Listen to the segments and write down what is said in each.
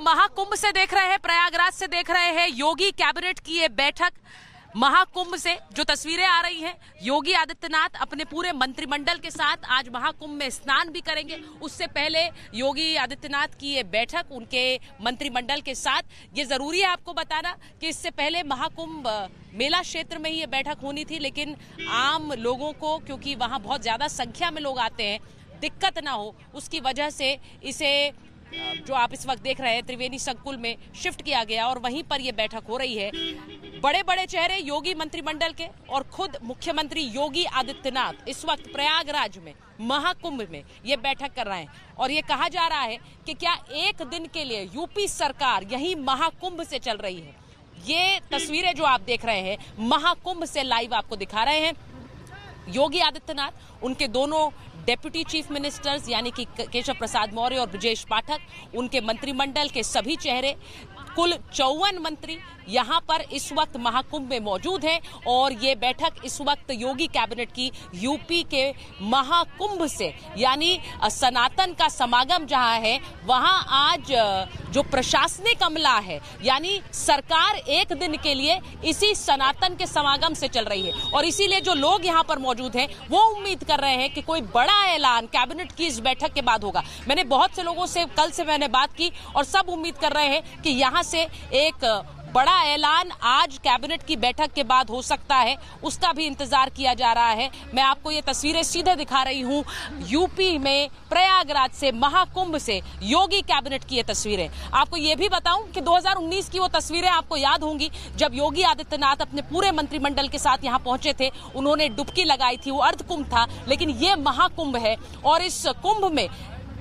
महाकुंभ से देख रहे हैं, प्रयागराज से देख रहे हैं योगी कैबिनेट की ये बैठक। महाकुंभ से जो तस्वीरें आ रही हैं, योगी आदित्यनाथ अपने पूरे मंत्रिमंडल के साथ आज महाकुंभ में स्नान भी करेंगे। उससे पहले योगी आदित्यनाथ की ये बैठक उनके मंत्रिमंडल के साथ, ये जरूरी है आपको बताना कि इससे पहले महाकुंभ मेला क्षेत्र में ही ये बैठक होनी थी, लेकिन आम लोगों को, क्योंकि वहां बहुत ज्यादा संख्या में लोग आते हैं, दिक्कत ना हो उसकी वजह से इसे जो आप इस वक्त देख रहे हैं त्रिवेणी संकुल में शिफ्ट किया गया और वहीं पर यह बैठक हो रही है। बड़े बड़े चेहरे योगी मंत्रिमंडल के और खुद मुख्यमंत्री योगी आदित्यनाथ इस वक्त प्रयागराज में महाकुंभ में ये बैठक कर रहे हैं और ये कहा जा रहा है कि क्या एक दिन के लिए यूपी सरकार यही महाकुंभ से चल रही है। ये तस्वीरें जो आप देख रहे हैं महाकुंभ से लाइव आपको दिखा रहे हैं। योगी आदित्यनाथ, उनके दोनों डेप्यूटी चीफ मिनिस्टर्स यानी कि केशव प्रसाद मौर्य और ब्रजेश पाठक, उनके मंत्रिमंडल के सभी चेहरे, कुल 54 मंत्री यहाँ पर इस वक्त महाकुंभ में मौजूद हैं और ये बैठक इस वक्त योगी कैबिनेट की यूपी के महाकुंभ से, यानी सनातन का समागम जहाँ है वहाँ आज जो प्रशासनिक अमला है, यानी सरकार एक दिन के लिए इसी सनातन के समागम से चल रही है और इसीलिए जो लोग यहाँ पर मौजूद हैं वो उम्मीद कर रहे हैं कि कोई बड़ा ऐलान कैबिनेट की इस बैठक के बाद होगा। मैंने बहुत से लोगों से कल से मैंने बात की और सब उम्मीद कर रहे हैं कि यहाँ से एक बड़ा ऐलान आज कैबिनेट की बैठक के बाद हो सकता है, उसका भी इंतजार किया जा रहा है। मैं आपको ये तस्वीरें सीधे दिखा रही हूँ यूपी में प्रयागराज से महाकुंभ से योगी कैबिनेट की ये तस्वीरें। आपको ये भी बताऊं कि 2019 की वो तस्वीरें आपको याद होंगी जब योगी आदित्यनाथ अपने पूरे मंत्रिमंडल के साथ यहाँ पहुंचे थे, उन्होंने डुबकी लगाई थी, वो अर्धकुंभ था, लेकिन ये महाकुंभ है और इस कुंभ में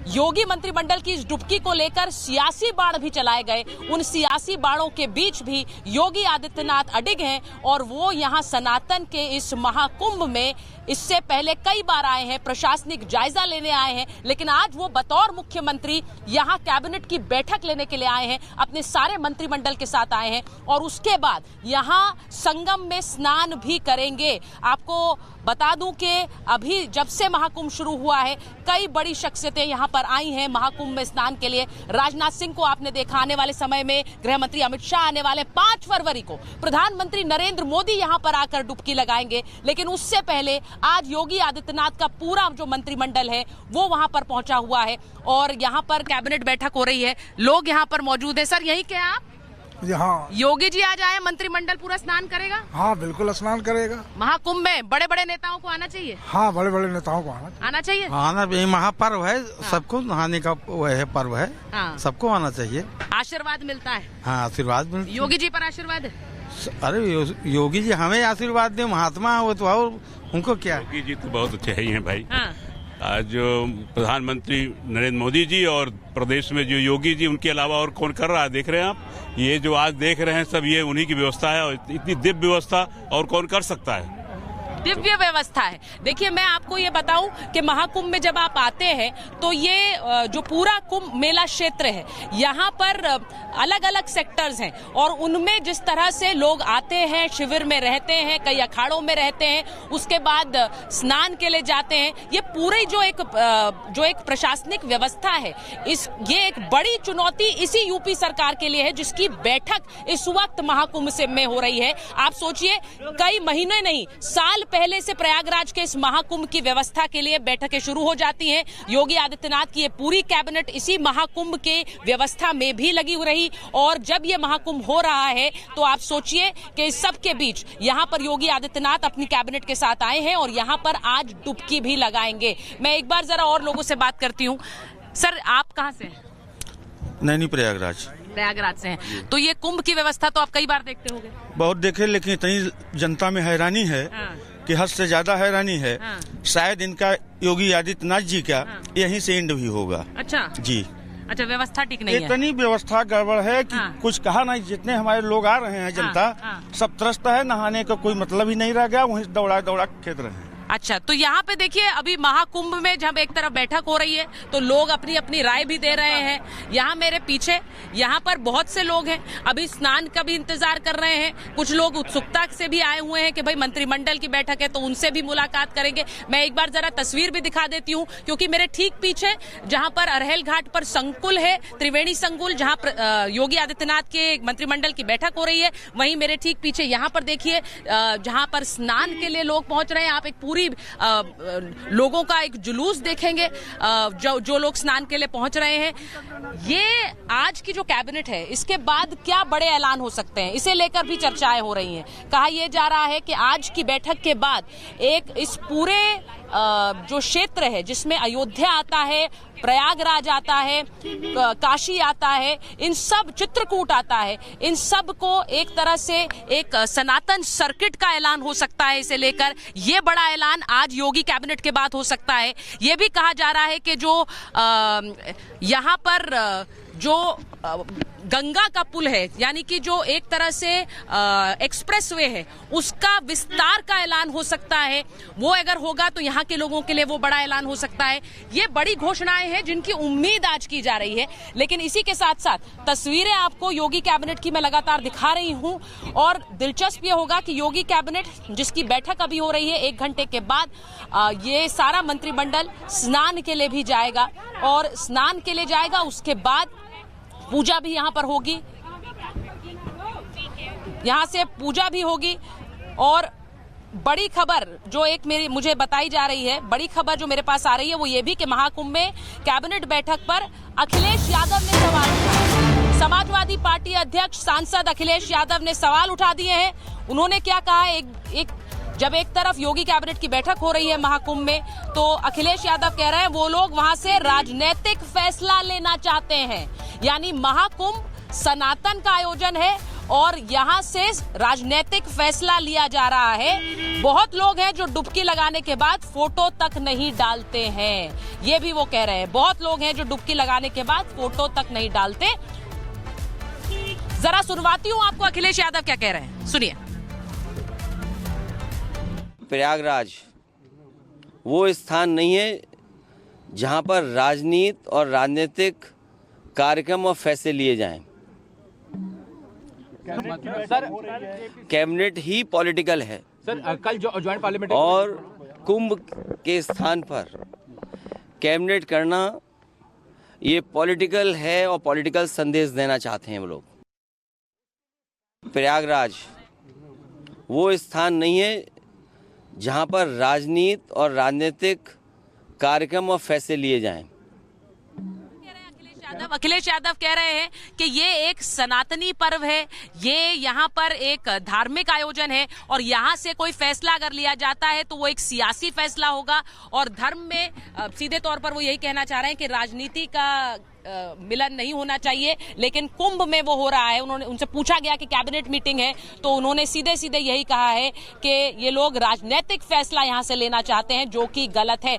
योगी मंत्रिमंडल की इस डुबकी को लेकर सियासी बाण भी चलाए गए। उन सियासी बाणों के बीच भी योगी आदित्यनाथ अडिग हैं और वो यहाँ सनातन के इस महाकुंभ में इससे पहले कई बार आए हैं, प्रशासनिक जायजा लेने आए हैं, लेकिन आज वो बतौर मुख्यमंत्री यहाँ कैबिनेट की बैठक लेने के लिए आए हैं, अपने सारे मंत्रिमंडल के साथ आए हैं और उसके बाद यहाँ संगम में स्नान भी करेंगे। आपको बता दूं कि अभी जब से महाकुंभ शुरू हुआ है कई बड़ी शख्सियतें यहाँ पर आई हैं महाकुंभ में स्नान के लिए। राजनाथ सिंह को आपने देखा, आने वाले समय में गृह मंत्री अमित शाह आने वाले 5 फरवरी को प्रधानमंत्री नरेंद्र मोदी यहाँ पर आकर डुबकी लगाएंगे, लेकिन उससे पहले आज योगी आदित्यनाथ का पूरा जो मंत्रिमंडल है वो वहां पर पहुंचा हुआ है और यहाँ पर कैबिनेट बैठक हो रही है, लोग यहाँ पर मौजूद है। सर यही क्या आप? हाँ, योगी जी आज आए, मंत्रिमंडल पूरा स्नान करेगा? हाँ बिल्कुल स्नान करेगा। महाकुंभ में बड़े बड़े नेताओं को आना चाहिए? हाँ, बड़े बड़े नेताओं को आना चाहिए। आना भी महापर्व है, सबको नहाने का वो है, पर्व है, सबको आना चाहिए। आशीर्वाद मिलता है। हाँ, आशीर्वाद मिलता है। योगी जी पर आशीर्वाद है? अरे योगी जी हमें आशीर्वाद दे, महात्मा वो तो और उनको क्या। योगी जी तो बहुत अच्छे ही हैं भाई। आज जो प्रधानमंत्री नरेंद्र मोदी जी और प्रदेश में जो योगी जी, उनके अलावा और कौन कर रहा है देख रहे हैं आप। ये जो आज देख रहे हैं सब ये उन्हीं की व्यवस्था है और इतनी दिव्य व्यवस्था और कौन कर सकता है। दिव्य व्यवस्था है। देखिए मैं आपको ये बताऊं कि महाकुंभ में जब आप आते हैं तो ये जो पूरा कुंभ मेला क्षेत्र है यहाँ पर अलग अलग सेक्टर्स हैं और उनमें जिस तरह से लोग आते हैं, शिविर में रहते हैं, कई अखाड़ों में रहते हैं, उसके बाद स्नान के लिए जाते हैं, ये पूरी जो एक प्रशासनिक व्यवस्था है, ये एक बड़ी चुनौती इसी यूपी सरकार के लिए है जिसकी बैठक इस वक्त महाकुंभ से में हो रही है। आप सोचिए कई महीने नहीं, साल पहले से प्रयागराज के इस महाकुंभ की व्यवस्था के लिए बैठकें शुरू हो जाती हैं। योगी आदित्यनाथ की ये पूरी कैबिनेट इसी महाकुंभ के व्यवस्था में भी लगी रही और जब ये महाकुंभ हो रहा है तो आप सोचिए कि इस सब के बीच यहाँ पर योगी आदित्यनाथ अपनी कैबिनेट के साथ आए हैं और यहाँ पर आज डुबकी भी लगाएंगे। मैं एक बार जरा और लोगों से बात करती हूँ। सर आप कहाँ से हैं? नैनी प्रयागराज से हैं। तो ये कुंभ की व्यवस्था तो आप कई बार देखते होंगे? बहुत देखे, लेकिन इतनी जनता में हैरानी है कि हद से ज्यादा हैरानी है। शायद इनका योगी आदित्यनाथ जी का यहीं से एंड भी होगा। अच्छा जी। अच्छा, व्यवस्था ठीक नहीं है? इतनी व्यवस्था गड़बड़ है कि कुछ कहा नहीं। जितने हमारे लोग आ रहे हैं जनता सब त्रस्त है, नहाने का कोई मतलब ही नहीं रह गया, वहीं दौड़ा दौड़ा खेद रहे हैं। अच्छा, तो यहाँ पे देखिए अभी महाकुंभ में जब एक तरफ बैठक हो रही है तो लोग अपनी अपनी राय भी दे रहे हैं। यहाँ मेरे पीछे यहाँ पर बहुत से लोग हैं, अभी स्नान का भी इंतजार कर रहे हैं। कुछ लोग उत्सुकता से भी आए हुए हैं कि भाई मंत्रिमंडल की बैठक है तो उनसे भी मुलाकात करेंगे। मैं एक बार जरा तस्वीर भी दिखा देती हूँ, क्योंकि मेरे ठीक पीछे जहाँ पर अरहल घाट पर संकुल है, त्रिवेणी संकुल, जहाँ योगी आदित्यनाथ के मंत्रिमंडल की बैठक हो रही है, वहीं मेरे ठीक पीछे यहाँ पर देखिए जहाँ पर स्नान के लिए लोग पहुंच रहे हैं। आप एक पूरी लोगों का एक जुलूस देखेंगे जो लोग स्नान के लिए पहुंच रहे हैं। ये आज की जो कैबिनेट है इसके बाद क्या बड़े ऐलान हो सकते हैं, इसे लेकर भी चर्चाएं हो रही हैं। कहा यह जा रहा है कि आज की बैठक के बाद एक इस पूरे जो क्षेत्र है जिसमें अयोध्या आता है, प्रयागराज आता है, काशी आता है, इन सब, चित्रकूट आता है, इन सब को एक तरह से एक सनातन सर्किट का ऐलान हो सकता है। इसे लेकर ये बड़ा ऐलान आज योगी कैबिनेट के बाद हो सकता है। ये भी कहा जा रहा है कि जो यहाँ पर जो गंगा का पुल है, यानी कि जो एक तरह से एक्सप्रेसवे है, उसका विस्तार का ऐलान हो सकता है। वो अगर होगा तो यहाँ के लोगों के लिए वो बड़ा ऐलान हो सकता है। ये बड़ी घोषणाएं हैं जिनकी उम्मीद आज की जा रही है। लेकिन इसी के साथ साथ तस्वीरें आपको योगी कैबिनेट की मैं लगातार दिखा रही हूँ, और दिलचस्प ये होगा कि योगी कैबिनेट जिसकी बैठक अभी हो रही है 1 घंटे के बाद, ये सारा मंत्रिमंडल स्नान के लिए भी जाएगा, और स्नान के लिए जाएगा, उसके बाद पूजा भी यहाँ पर होगी, यहाँ से पूजा भी होगी। और बड़ी खबर जो एक मुझे बताई जा रही है, बड़ी खबर जो मेरे पास आ रही है वो ये भी कि महाकुंभ में कैबिनेट बैठक पर अखिलेश यादव ने सवाल उठाए। समाजवादी पार्टी अध्यक्ष सांसद अखिलेश यादव ने सवाल उठा दिए हैं। उन्होंने क्या कहा, जब एक तरफ योगी कैबिनेट की बैठक हो रही है महाकुंभ में, तो अखिलेश यादव कह रहे हैं वो लोग वहां से राजनीतिक फैसला लेना चाहते हैं। यानी महाकुंभ सनातन का आयोजन है और यहां से राजनीतिक फैसला लिया जा रहा है। बहुत लोग हैं जो डुबकी लगाने के बाद फोटो तक नहीं डालते हैं, ये भी वो कह रहे हैं। बहुत लोग हैं जो डुबकी लगाने के बाद फोटो तक नहीं डालते। जरा सुनवाती हूं आपको अखिलेश यादव क्या कह रहे हैं, सुनिए। प्रयागराज वो स्थान नहीं है जहां पर राजनीति और राजनीतिक कार्यक्रम और फैसले लिए जाएं। सर, कैबिनेट ही पॉलिटिकल है सर, कल जो ज्वाइंट पार्लियामेंट और कुंभ के स्थान पर कैबिनेट करना ये पॉलिटिकल है और पॉलिटिकल संदेश देना चाहते हैं वो लोग। प्रयागराज वो स्थान नहीं है जहां पर राजनीति और राजनीतिक कार्यक्रम और फैसले लिए जाएं। अखिलेश यादव कह रहे हैं कि ये एक सनातनी पर्व है, ये यहाँ पर एक धार्मिक आयोजन है, और यहाँ से कोई फैसला अगर लिया जाता है तो वो एक सियासी फैसला होगा। और धर्म में सीधे तौर पर वो यही कहना चाह रहे हैं कि राजनीति का मिलन नहीं होना चाहिए। लेकिन कुंभ में वो हो रहा है। उनसे पूछा गया कि कैबिनेट मीटिंग है, तो उन्होंने सीधे सीधे यही कहा है कि ये लोग राजनीतिक फैसला यहाँ से लेना चाहते हैं, जो कि गलत है।